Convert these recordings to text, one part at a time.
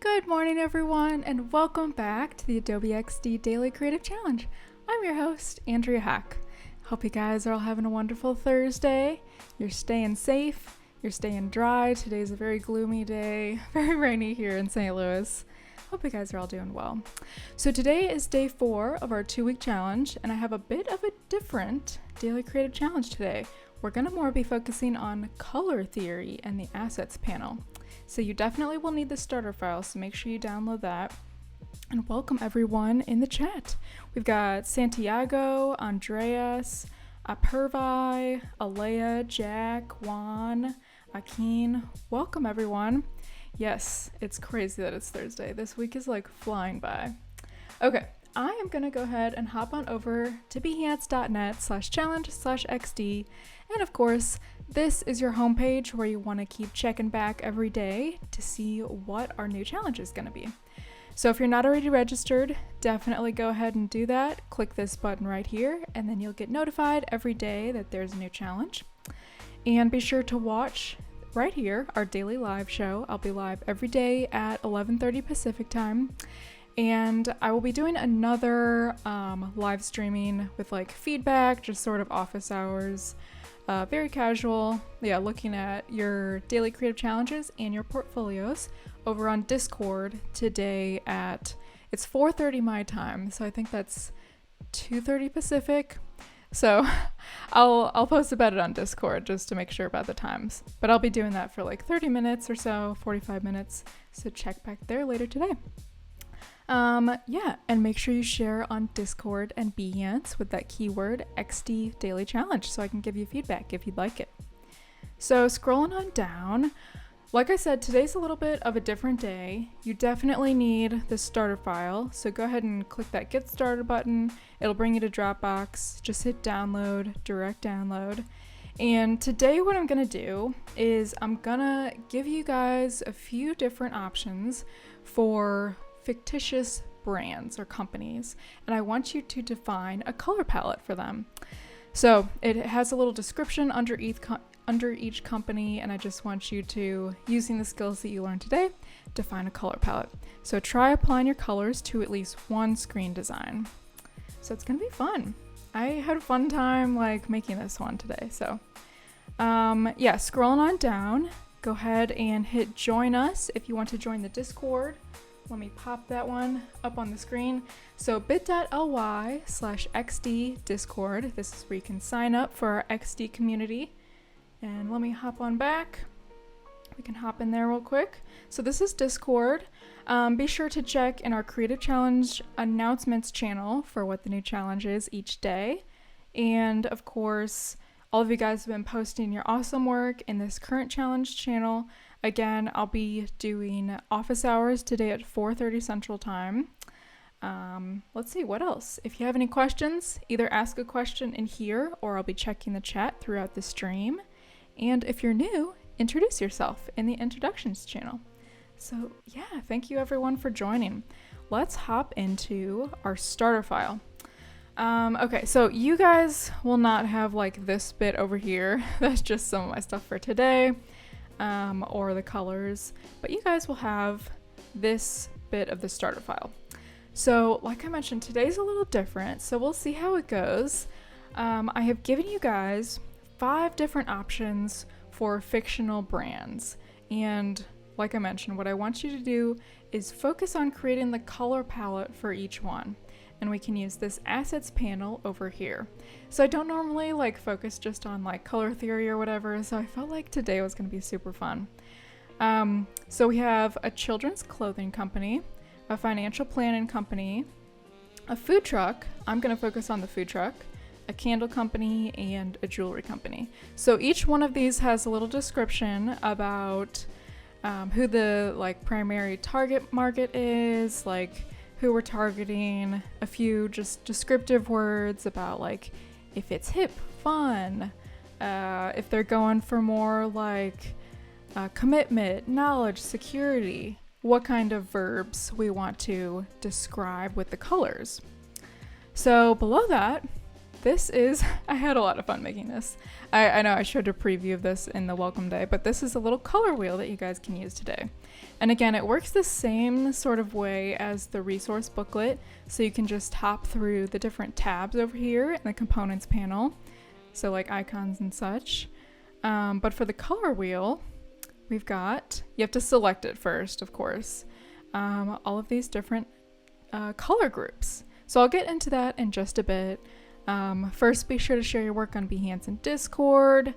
Good morning, everyone, and welcome back to the Adobe XD Daily Creative Challenge. I'm your host, Andrea Hack. Hope you guys are all having a wonderful Thursday. You're staying safe, you're staying dry. Today's a very gloomy day, very rainy here in St. Louis. Hope you guys are all doing well. So today is day 4 of our 2-week challenge, and I have a bit of a different daily creative challenge today. We're going to more be focusing on color theory and the assets panel. So you definitely will need the starter file, so make sure you download that. And welcome everyone in the chat. We've got Santiago, Andreas, Apurvi, Alea, Jack, Juan, Akin. Welcome everyone. Yes, it's crazy that it's Thursday. This week is like flying by. Okay, I am gonna go ahead and hop on over to behance.net/challenge/XD. And of course, this is your homepage where you want to keep checking back every day to see what our new challenge is going to be. So if you're not already registered, definitely go ahead and do that. Click this button right here, and then you'll get notified every day that there's a new challenge. And be sure to watch right here our daily live show. I'll be live every day at 11:30 Pacific time. And I will be doing another live streaming with like feedback, just sort of office hours. Very casual, looking at your daily creative challenges and your portfolios over on Discord today it's 4:30 my time, so I think that's 2:30 Pacific. So I'll post about it on Discord just to make sure about the times. But I'll be doing that for like 30 minutes or so, 45 minutes, so check back there later today. And make sure you share on Discord and Behance with that keyword XD Daily Challenge so I can give you feedback if you'd like it. So scrolling on down, like I said, today's a little bit of a different day. You definitely need the starter file, so go ahead and click that Get Started button. It'll bring you to Dropbox. Just hit download, direct download. And today what I'm gonna do is I'm gonna give you guys a few different options for fictitious brands or companies, and I want you to define a color palette for them. So it has a little description under each company, and I just want you to, using the skills that you learned today, define a color palette. So try applying your colors to at least one screen design. So it's gonna be fun. I had a fun time like making this one today. So scrolling on down, go ahead and hit join us if you want to join the Discord. Let me pop that one up on the screen. So bit.ly/XD Discord. This is where you can sign up for our XD community. And let me hop on back. We can hop in there real quick. So this is Discord. Be sure to check in our Creative Challenge announcements channel for what the new challenge is each day. And of course, all of you guys have been posting your awesome work in this current challenge channel. Again, I'll be doing office hours today at 4:30 Central Time. Let's see, what else? If you have any questions, either ask a question in here or I'll be checking the chat throughout the stream. And if you're new, introduce yourself in the introductions channel. So thank you everyone for joining. Let's hop into our starter file. Okay, so you guys will not have like this bit over here. That's just some of my stuff for today. Or the colors, but you guys will have this bit of the starter file. So like I mentioned, today's a little different, so we'll see how it goes. I have given you guys 5 different options for fictional brands, and like I mentioned, what I want you to do is focus on creating the color palette for each one. And we can use this assets panel over here. So I don't normally like focus just on like color theory or whatever, so I felt like today was gonna be super fun. So we have a children's clothing company, a financial planning company, a food truck. I'm gonna focus on the food truck, a candle company, and a jewelry company. So each one of these has a little description about who the like primary target market is, like who we're targeting, a few just descriptive words about like if it's hip, fun, if they're going for more like commitment, knowledge, security, what kind of verbs we want to describe with the colors. So below that, this is, I had a lot of fun making this. I know I showed a preview of this in the welcome day, but this is a little color wheel that you guys can use today. And again, it works the same sort of way as the resource booklet, so you can just hop through the different tabs over here in the components panel, so like icons and such. But for the color wheel, we've got, you have to select it first, of course, all of these different color groups. So I'll get into that in just a bit. First, be sure to share your work on Behance and Discord.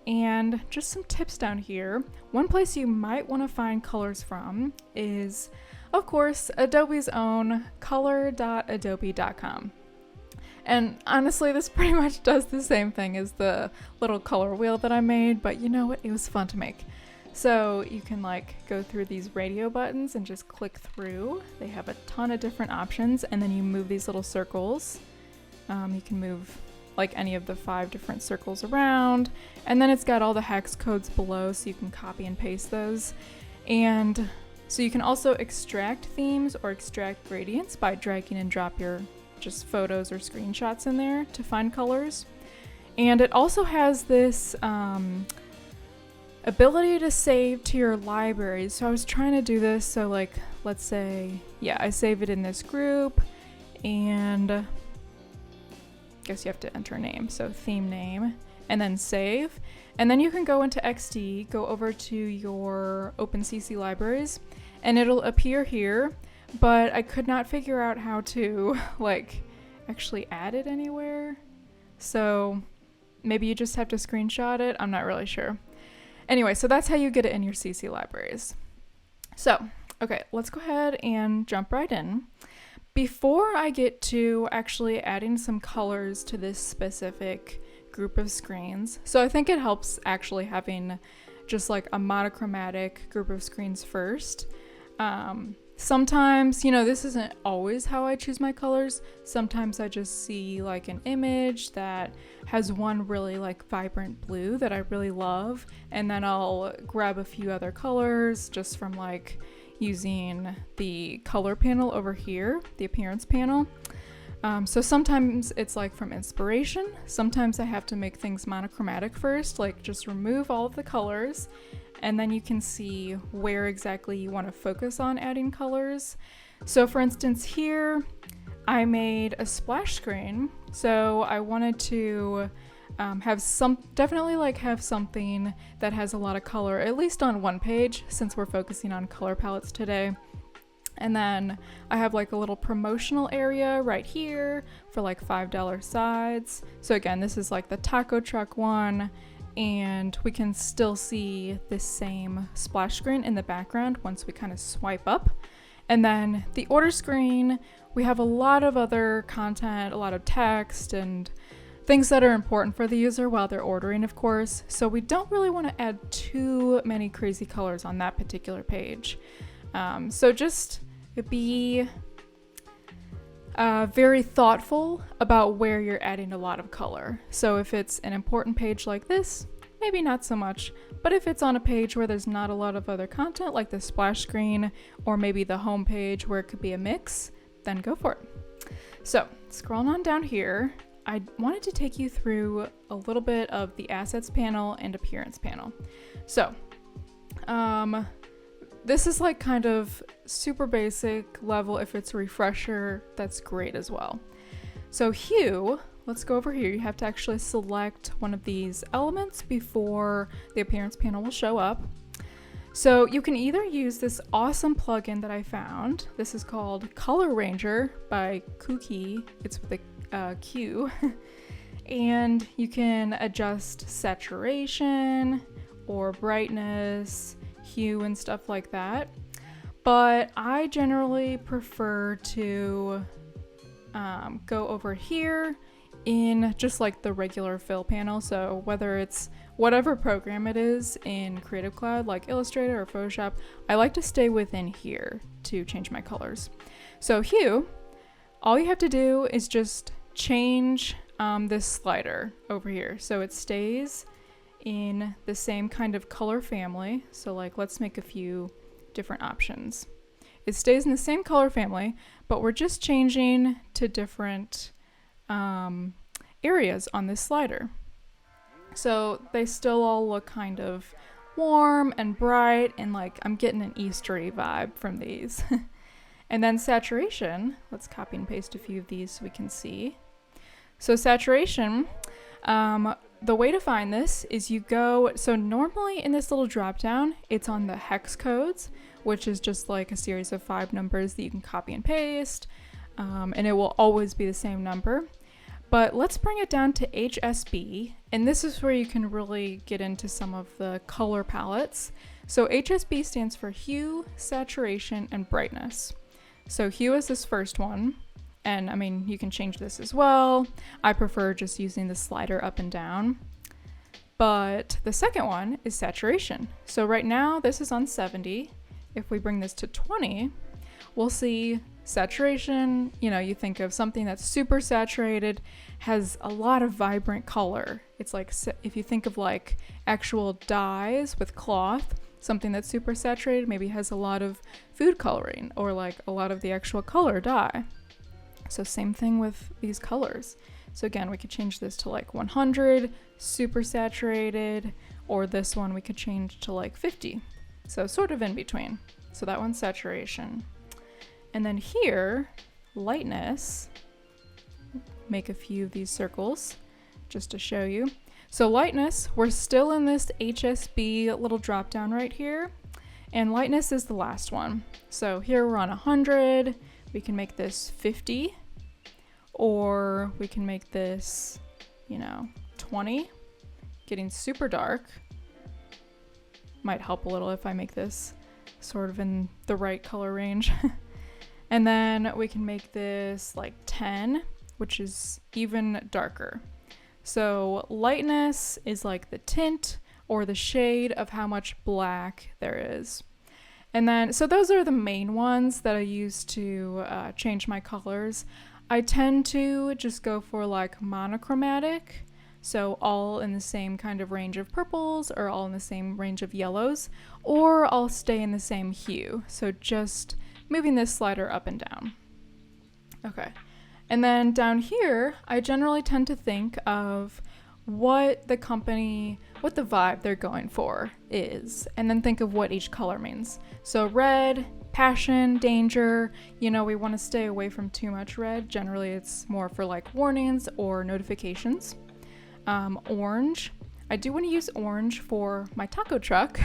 And just some tips down here. One place you might want to find colors from is, of course, Adobe's own color.adobe.com. And honestly, this pretty much does the same thing as the little color wheel that I made, but you know what? It was fun to make. So you can like go through these radio buttons and just click through. They have a ton of different options, and then you move these little circles. You can move like any of the 5 different circles around, and then it's got all the hex codes below so you can copy and paste those. And so you can also extract themes or extract gradients by dragging and drop your just photos or screenshots in there to find colors. And it also has this ability to save to your libraries. So I was trying to do this, so like let's say, yeah, I save it in this group, and guess you have to enter a name, so theme name, and then save. And then you can go into XD, go over to your OpenCC libraries, and it'll appear here, but I could not figure out how to like actually add it anywhere. So maybe you just have to screenshot it, I'm not really sure. Anyway, so that's how you get it in your CC libraries. So, okay, let's go ahead and jump right in. Before I get to actually adding some colors to this specific group of screens, so I think it helps actually having just like a monochromatic group of screens first. Sometimes, you know, this isn't always how I choose my colors. Sometimes I just see like an image that has one really like vibrant blue that I really love, and then I'll grab a few other colors just from like using the color panel over here, the appearance panel. So sometimes it's like from inspiration. Sometimes I have to make things monochromatic first, like just remove all of the colors, and then you can see where exactly you want to focus on adding colors. So for instance here, I made a splash screen. So I wanted to have something that has a lot of color, at least on one page, since we're focusing on color palettes today. And then I have like a little promotional area right here for like $5 sides. So again, this is like the taco truck one, and we can still see this same splash screen in the background once we kind of swipe up. And then the order screen, we have a lot of other content, a lot of text and things that are important for the user while they're ordering, of course. So we don't really want to add too many crazy colors on that particular page. So just be very thoughtful about where you're adding a lot of color. So if it's an important page like this, maybe not so much. But if it's on a page where there's not a lot of other content, like the splash screen, or maybe the home page where it could be a mix, then go for it. So scrolling on down here, I wanted to take you through a little bit of the assets panel and appearance panel. So this is like kind of super basic level. If it's a refresher, that's great as well. So hue, let's go over here. You have to actually select one of these elements before the appearance panel will show up. So you can either use this awesome plugin that I found. This is called Color Ranger by Kuki. It's with a Q. And you can adjust saturation or brightness, hue and stuff like that. But I generally prefer to go over here in just like the regular fill panel. So whether it's whatever program it is in Creative Cloud, like Illustrator or Photoshop, I like to stay within here to change my colors. So hue, all you have to do is just change this slider over here. So it stays in the same kind of color family. So like, let's make a few different options. It stays in the same color family, but we're just changing to different areas on this slider. So they still all look kind of warm and bright, and like I'm getting an Eastery vibe from these. And then saturation, let's copy and paste a few of these so we can see. So saturation, the way to find this is you go, so normally in this little drop down, it's on the hex codes, which is just like a series of 5 numbers that you can copy and paste, and it will always be the same number. But let's bring it down to HSB, and this is where you can really get into some of the color palettes. So HSB stands for hue, saturation, and brightness. So hue is this first one, and I mean, you can change this as well. I prefer just using the slider up and down. But the second one is saturation. So right now this is on 70. If we bring this to 20, we'll see saturation, you know, you think of something that's super saturated, has a lot of vibrant color. It's like if you think of like actual dyes with cloth, something that's super saturated maybe has a lot of food coloring or like a lot of the actual color dye. So same thing with these colors. So again, we could change this to like 100, super saturated, or this one we could change to like 50. So sort of in between. So that one's saturation. And then here, lightness, make a few of these circles just to show you. So lightness, we're still in this HSB little drop down right here. And lightness is the last one. So here we're on 100, we can make this 50, or we can make this, you know, 20, getting super dark. Might help a little if I make this sort of in the right color range. And then we can make this like 10, which is even darker. So lightness is like the tint or the shade of how much black there is. And then, so those are the main ones that I use to change my colors. I tend to just go for like monochromatic, so all in the same kind of range of purples or all in the same range of yellows, or I'll stay in the same hue. So just moving this slider up and down. Okay. And then down here, I generally tend to think of what the company, what the vibe they're going for is, and then think of what each color means. So red, passion, danger, you know, we want to stay away from too much red. Generally, it's more for like warnings or notifications. Orange, I do want to use orange for my taco truck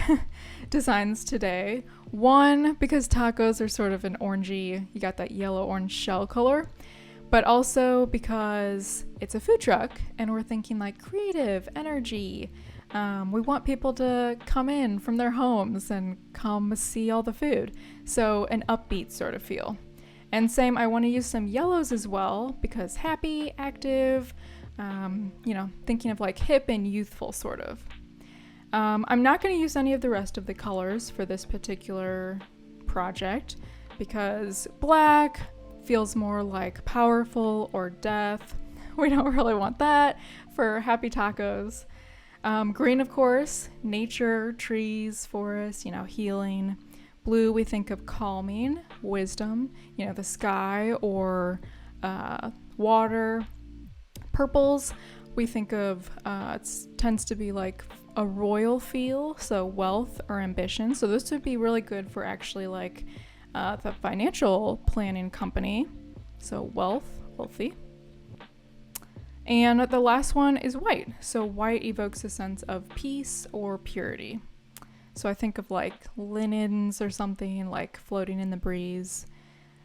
designs today. One, because tacos are sort of an orangey, you got that yellow-orange shell color, but also because it's a food truck and we're thinking like creative energy. We want people to come in from their homes and come see all the food. So an upbeat sort of feel. And same, I want to use some yellows as well because happy, active, you know, thinking of like hip and youthful sort of. I'm not going to use any of the rest of the colors for this particular project because black feels more like powerful or death. We don't really want that for happy tacos. Green, of course, nature, trees, forests, you know, healing. Blue, we think of calming, wisdom, you know, the sky or water. Purples, we think of, it tends to be like a royal feel, so wealth or ambition. So this would be really good for actually like the financial planning company. So wealthy. And the last one is white. So white evokes a sense of peace or purity. So I think of like linens or something like floating in the breeze.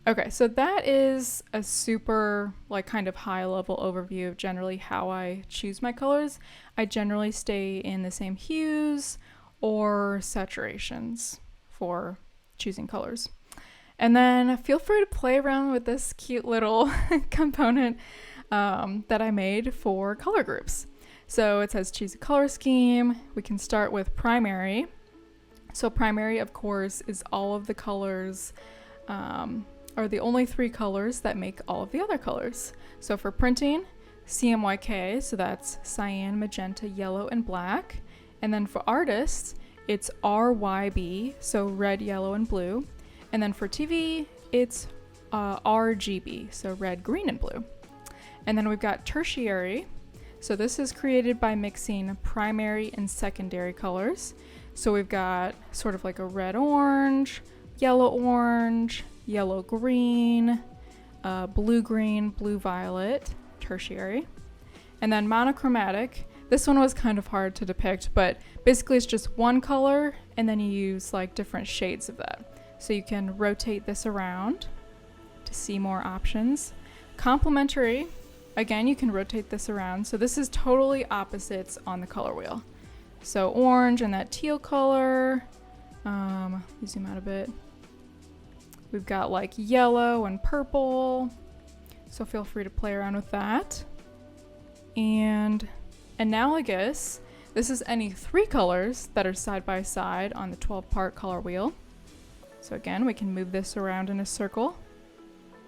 Okay, so that is a super like kind of high level overview of generally how I choose my colors. I generally stay in the same hues or saturations for choosing colors. And then feel free to play around with this cute little component that I made for color groups. So it says choose a color scheme. We can start with primary. So primary, of course, is all of the colors, are the only 3 colors that make all of the other colors. So for printing, CMYK, so that's cyan, magenta, yellow, and black. And then for artists, it's RYB, so red, yellow, and blue. And then for TV, it's RGB, so red, green, and blue. And then we've got tertiary, So this is created by mixing primary and secondary colors. So we've got sort of like a red-orange, yellow-orange, yellow-green, blue-green, blue-violet, tertiary. And then monochromatic. This one was kind of hard to depict, but basically it's just one color and then you use like different shades of that. So you can rotate this around to see more options. Complementary, again, you can rotate this around. So this is totally opposites on the color wheel. So orange and that teal color. Let me zoom out a bit. We've got like yellow and purple. So feel free to play around with that. And analogous, this is any 3 colors that are side by side on the 12-part color wheel. So again, we can move this around in a circle.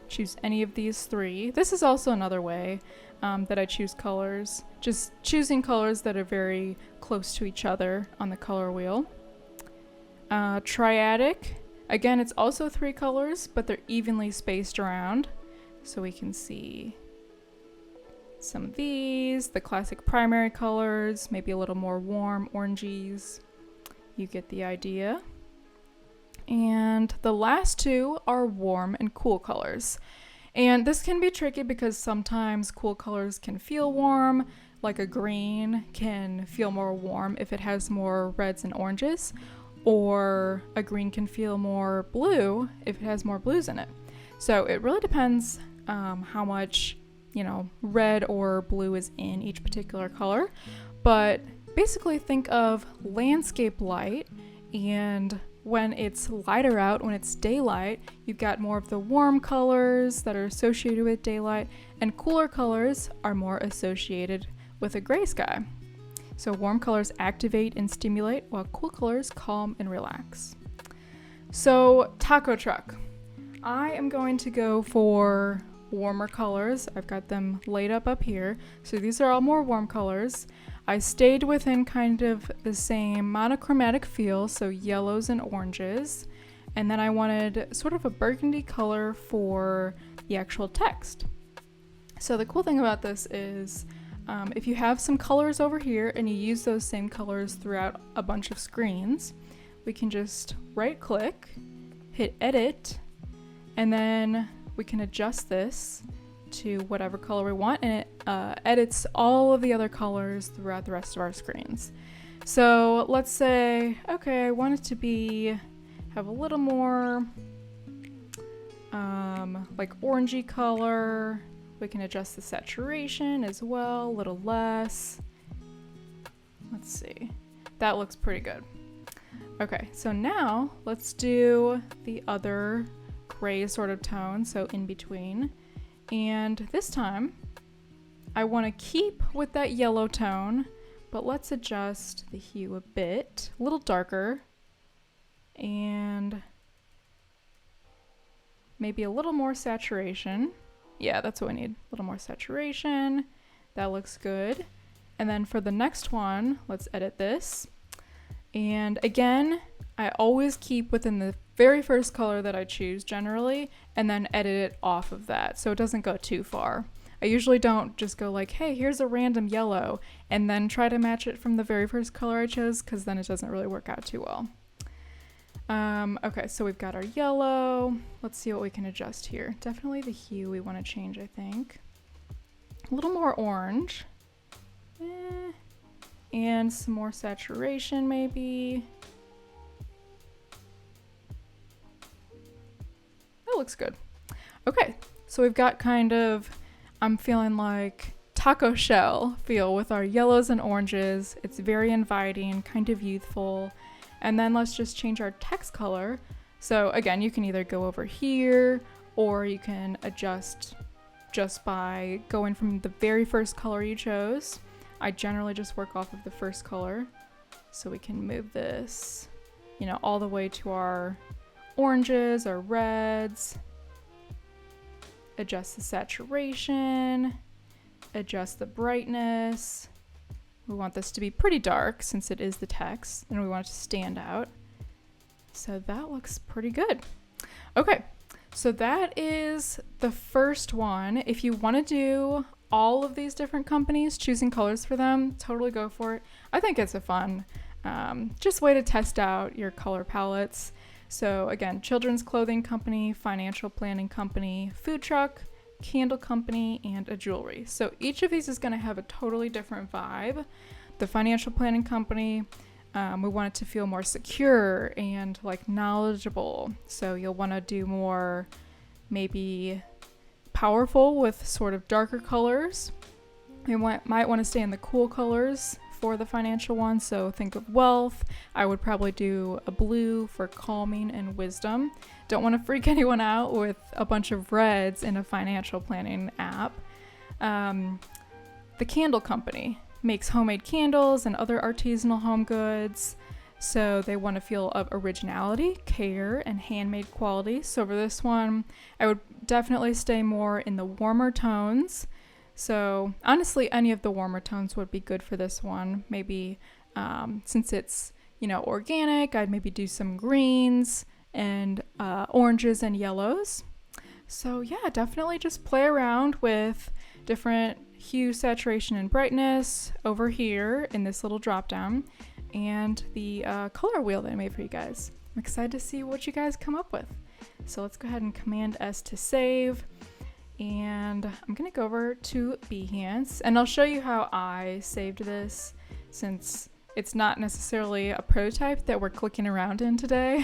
Choose any of these 3. This is also another way that I choose colors. Just choosing colors that are very close to each other on the color wheel. Triadic, again, it's also 3 colors, but they're evenly spaced around. So we can see some of these, the classic primary colors, maybe a little more warm oranges. You get the idea. And the last 2 are warm and cool colors. And this can be tricky because sometimes cool colors can feel warm, like a green can feel more warm if it has more reds and oranges, or a green can feel more blue if it has more blues in it. So it really depends how much, red or blue is in each particular color. But basically think of landscape light, and when it's lighter out, when it's daylight, you've got more of the warm colors that are associated with daylight, and cooler colors are more associated with a gray sky. So warm colors activate and stimulate, while cool colors calm and relax. So taco truck. I am going to go for warmer colors. I've got them laid up here. So these are all more warm colors. I stayed within kind of the same monochromatic feel, so yellows and oranges. And then I wanted sort of a burgundy color for the actual text. So the cool thing about this is if you have some colors over here and you use those same colors throughout a bunch of screens, we can just right click, hit edit, and then we can adjust this to whatever color we want, and it edits all of the other colors throughout the rest of our screens. So let's say, okay, I want it to have a little more like orangey color. We can adjust the saturation as well, a little less. Let's see, that looks pretty good. Okay, so now let's do the other gray sort of tone, so in between. And this time, I want to keep with that yellow tone, but let's adjust the hue a bit, a little darker, and maybe a little more saturation. Yeah, that's what we need, a little more saturation. That looks good. And then for the next one, let's edit this. And again, I always keep within the very first color that I choose generally, and then edit it off of that so it doesn't go too far. I usually don't just go like, hey, here's a random yellow, and then try to match it from the very first color I chose, because then it doesn't really work out too well. Okay, so we've got our yellow. Let's see what we can adjust here. Definitely the hue we want to change, I think. A little more orange. And some more saturation maybe. That looks good. Okay, so we've got kind of, I'm feeling like taco shell feel with our yellows and oranges. It's very inviting, kind of youthful. And then let's just change our text color. So again, you can either go over here or you can adjust just by going from the very first color you chose. I generally just work off of the first color. So we can move this, all the way to our oranges or reds. Adjust the saturation, adjust the brightness. We want this to be pretty dark since it is the text, and we want it to stand out. So that looks pretty good. Okay, so that is the first one. If you want to do all of these different companies, choosing colors for them, totally go for it. I think it's a fun just way to test out your color palettes. So again, children's clothing company, financial planning company, food truck, candle company, and a jewelry. So each of these is going to have a totally different vibe. The financial planning company, we want it to feel more secure and like knowledgeable. So you'll want to do more maybe powerful with sort of darker colors. You might want to stay in the cool colors for the financial one. So think of wealth. I would probably do a blue for calming and wisdom. Don't want to freak anyone out with a bunch of reds in a financial planning app. The candle company makes homemade candles and other artisanal home goods. So they want to feel of originality, care, and handmade quality. So for this one, I would definitely stay more in the warmer tones. So honestly, any of the warmer tones would be good for this one. Maybe since it's, organic, I'd maybe do some greens and oranges and yellows. So yeah, definitely just play around with different hue, saturation, and brightness over here in this little drop down, and the color wheel that I made for you guys. I'm excited to see what you guys come up with. So let's go ahead and Command S to save. And I'm gonna go over to Behance, and I'll show you how I saved this, since it's not necessarily a prototype that we're clicking around in today.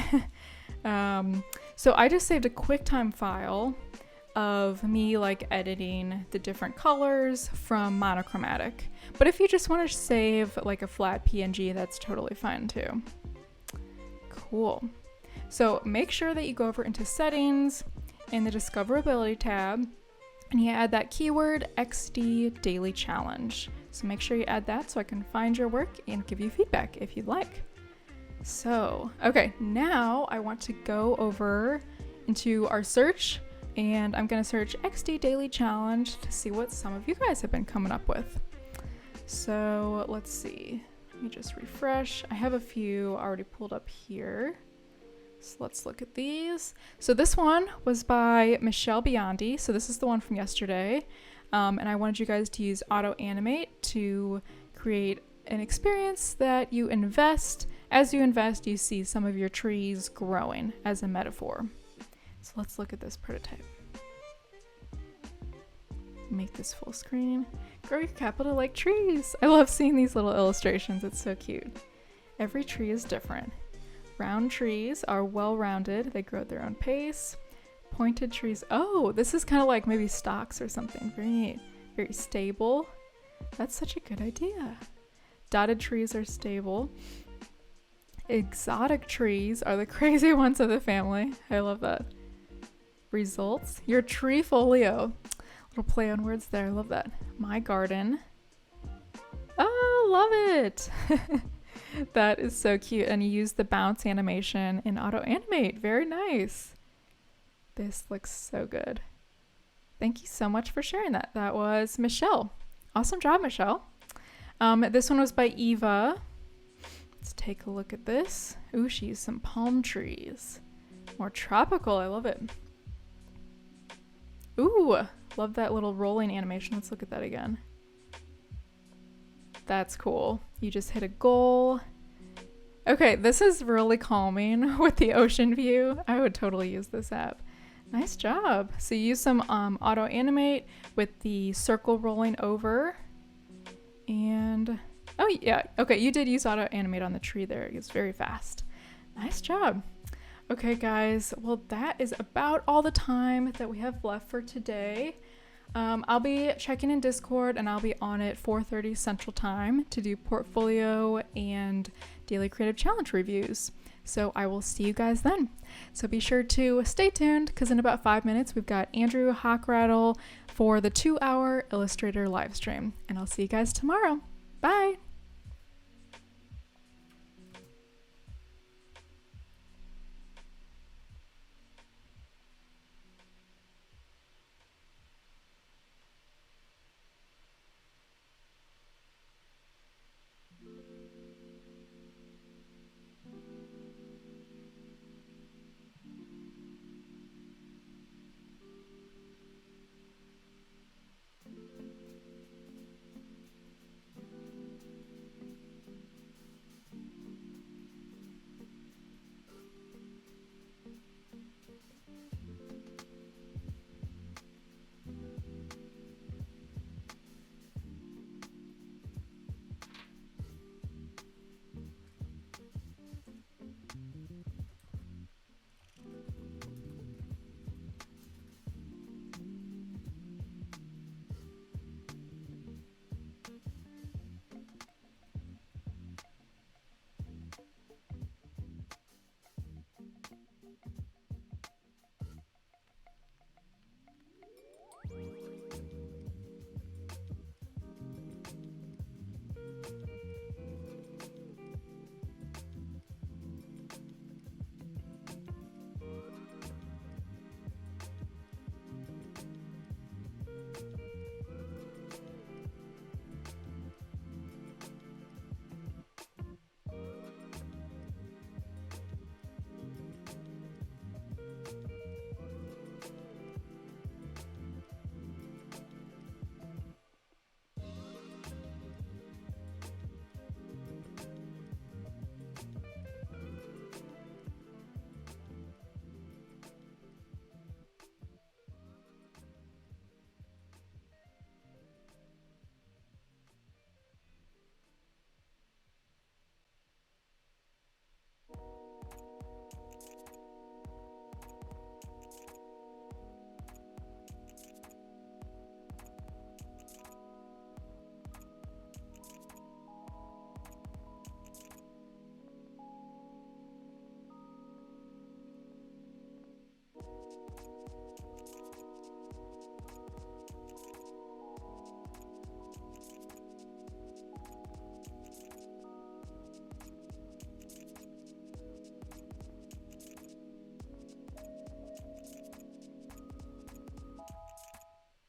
So I just saved a QuickTime file of me like editing the different colors from monochromatic. But if you just want to save like a flat PNG, that's totally fine too. Cool. So make sure that you go over into settings in the discoverability tab, and you add that keyword XD daily challenge. So make sure you add that so I can find your work and give you feedback if you'd like. So, okay, now I want to go over into our search, and I'm gonna search XD daily challenge to see what some of you guys have been coming up with. So let's see, let me just refresh. I have a few already pulled up here. So let's look at these. So this one was by Michelle Biondi. So this is the one from yesterday. And I wanted you guys to use Auto Animate to create an experience that you invest. As you invest, you see some of your trees growing as a metaphor. So let's look at this prototype. Make this full screen. Grow your capital like trees. I love seeing these little illustrations. It's so cute. Every tree is different. Round trees are well-rounded. They grow at their own pace. Pointed trees. Oh, this is kind of like maybe stocks or something. Very neat. Very stable. That's such a good idea. Dotted trees are stable. Exotic trees are the crazy ones of the family. I love that. Results. Your tree folio. Little play on words there. I love that. My garden. Oh, love it. That is so cute. And you use the bounce animation in Auto Animate. Very nice. This looks so good. Thank you so much for sharing that. That was Michelle. Awesome job, Michelle. This one was by Eva. Let's take a look at this. Ooh, she used some palm trees. More tropical. I love it. Ooh, love that little rolling animation. Let's look at that again. That's cool. You just hit a goal. Okay, this is really calming with the ocean view. I would totally use this app. Nice job. So you use some Auto Animate with the circle rolling over. And, oh yeah, okay, you did use Auto Animate on the tree there. It's very fast. Nice job. Okay guys, well that is about all the time that we have left for today. I'll be checking in Discord, and I'll be on at 4:30 Central Time to do portfolio and daily creative challenge reviews. So I will see you guys then. So be sure to stay tuned, because in about 5 minutes we've got Andrew Hockrattle for the 2-hour Illustrator live stream. And I'll see you guys tomorrow. Bye!